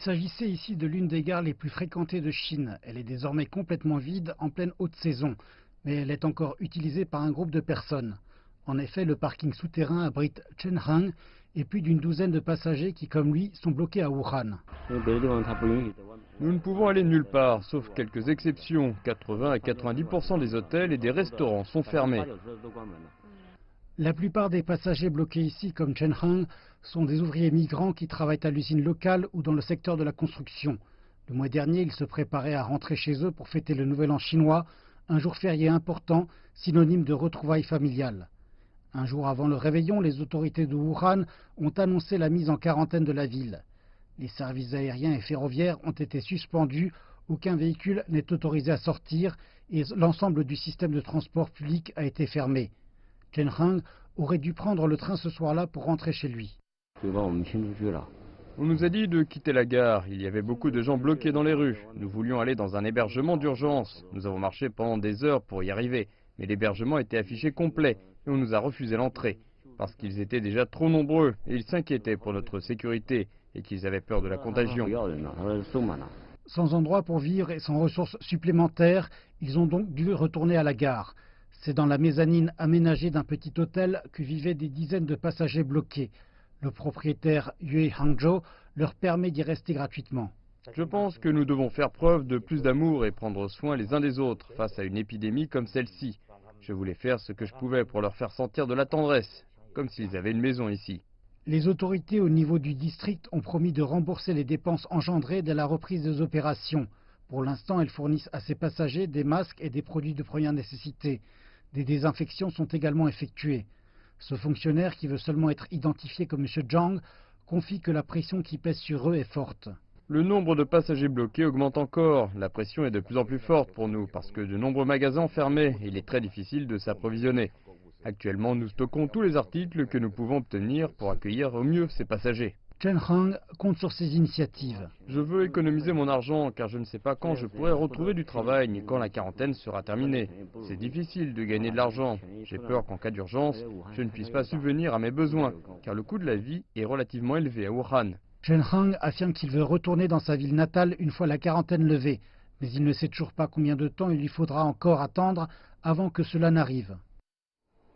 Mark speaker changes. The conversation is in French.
Speaker 1: Il s'agissait ici de l'une des gares les plus fréquentées de Chine. Elle est désormais complètement vide en pleine haute saison, mais elle est encore utilisée par un groupe de personnes. En effet, le parking souterrain abrite Chen Hang et plus d'une douzaine de passagers qui, comme lui, sont bloqués à Wuhan.
Speaker 2: Nous ne pouvons aller nulle part, sauf quelques exceptions. 80 à 90% des hôtels et des restaurants sont fermés.
Speaker 1: La plupart des passagers bloqués ici, comme Chen Hang, sont des ouvriers migrants qui travaillent à l'usine locale ou dans le secteur de la construction. Le mois dernier, ils se préparaient à rentrer chez eux pour fêter le Nouvel An chinois, un jour férié important, synonyme de retrouvailles familiales. Un jour avant le réveillon, les autorités de Wuhan ont annoncé la mise en quarantaine de la ville. Les services aériens et ferroviaires ont été suspendus, aucun véhicule n'est autorisé à sortir et l'ensemble du système de transport public a été fermé. Chen Hang aurait dû prendre le train ce soir-là pour rentrer chez lui.
Speaker 2: On nous a dit de quitter la gare. Il y avait beaucoup de gens bloqués dans les rues. Nous voulions aller dans un hébergement d'urgence. Nous avons marché pendant des heures pour y arriver. Mais l'hébergement était affiché complet et on nous a refusé l'entrée. Parce qu'ils étaient déjà trop nombreux et ils s'inquiétaient pour notre sécurité et qu'ils avaient peur de la contagion.
Speaker 1: Sans endroit pour vivre et sans ressources supplémentaires, ils ont donc dû retourner à la gare. C'est dans la mezzanine aménagée d'un petit hôtel que vivaient des dizaines de passagers bloqués. Le propriétaire Yue Hangzhou leur permet d'y rester gratuitement.
Speaker 2: Je pense que nous devons faire preuve de plus d'amour et prendre soin les uns des autres face à une épidémie comme celle-ci. Je voulais faire ce que je pouvais pour leur faire sentir de la tendresse, comme s'ils avaient une maison ici.
Speaker 1: Les autorités au niveau du district ont promis de rembourser les dépenses engendrées dès la reprise des opérations. Pour l'instant, elles fournissent à ces passagers des masques et des produits de première nécessité. Des désinfections sont également effectuées. Ce fonctionnaire, qui veut seulement être identifié comme M. Zhang, confie que la pression qui pèse sur eux est forte.
Speaker 2: Le nombre de passagers bloqués augmente encore. La pression est de plus en plus forte pour nous parce que de nombreux magasins fermés et il est très difficile de s'approvisionner. Actuellement, nous stockons tous les articles que nous pouvons obtenir pour accueillir au mieux ces passagers.
Speaker 1: Chen Hang compte sur ces initiatives.
Speaker 2: Je veux économiser mon argent car je ne sais pas quand je pourrai retrouver du travail ni quand la quarantaine sera terminée. C'est difficile de gagner de l'argent. J'ai peur qu'en cas d'urgence, je ne puisse pas subvenir à mes besoins car le coût de la vie est relativement élevé à Wuhan.
Speaker 1: Chen Hang affirme qu'il veut retourner dans sa ville natale une fois la quarantaine levée, mais il ne sait toujours pas combien de temps il lui faudra encore attendre avant que cela n'arrive.